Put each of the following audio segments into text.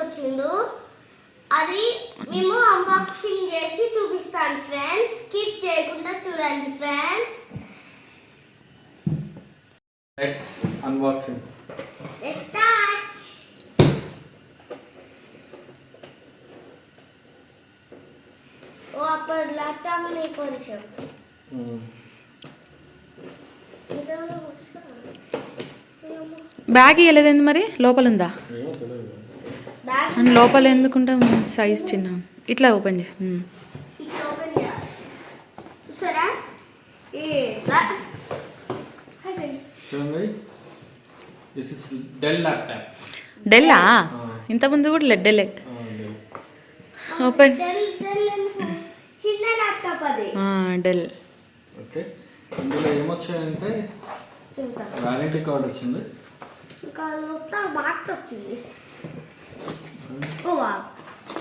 తీసుకొచ్చిండు. అది మేము అన్బాక్సింగ్ చేసి చూపిస్తాను ఫ్రెండ్స్. స్కిప్ చేయకుండా చూడండి friends. Let's unboxing. Let's start. ఓ అప్పుడు ల్యాప్టాప్ లో కొలిసాం. బ్యాగ్ ఇవ్వలేదండి మరి, లోపల ఉందా? లోపల ఎందుకుంటా సైజ్ చిన్న. ఇట్లా ఓపెన్ చేయి. చూసారా? This is Dell laptop. డెల్లా? ఇంతకుముందు కూడా డెల్లే. ఓపెన్. చిన్న ల్యాప్టాప్ అది. డెల్. ఓకే, ఇందులో ఏమొచ్చాయంటే వారంటీ కార్డ్ వచ్చింది, బాక్స్ వచ్చింది,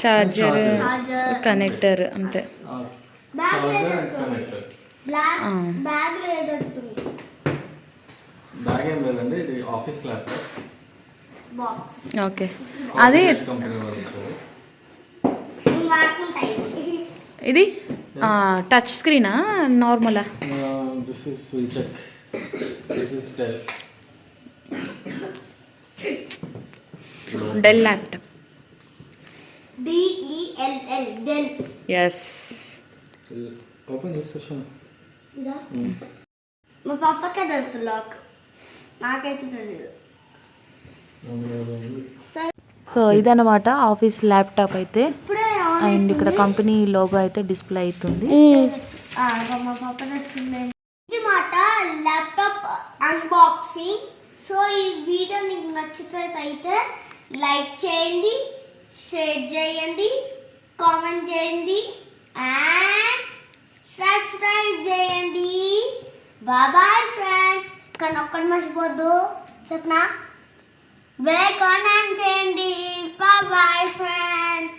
చార్జర్, కనెక్టర్ అంతే. Charger and connector. బ్యాగ్ లేదట్టుంది. బ్యాగ్ ఏం లేదండి, ఇది ఆఫీస్ ల్యాప్టాప్ బాక్స్. ఓకే, అది కంపెనీ వాళ్ళు ఇచ్చారు. ఇది టచ్ స్క్రీనా నార్మలా? This is will check. This is Dell. Dell laptop. DELL Dell. Yes. Open చేసేసాను. మా పాపకే తెలుసు లాక్, నాకైతే తెలియదు. సో ఇదన్నమాట ఆఫీస్ ల్యాప్టాప్ అయితే. అండ్ ఇక్కడ కంపెనీ లోగో అయితే డిస్ప్లే అవుతుంది. మా పాప ఇది మాట ల్యాప్టాప్ అన్బాక్సింగ్. సో ఈ వీడియో మీకు నచ్చినట్లయితే లైక్ చేయండి, షేర్ చేయండి, కామెంట్ చేయండి అండ్ సబ్స్క్రైబ్ చేయండి. Bye friends. కానీ ఒక్కటి మర్చిపోద్దు చెప్పనా, బెల్ ఐకాన్ ఆన్ చేయండి. Bye friends.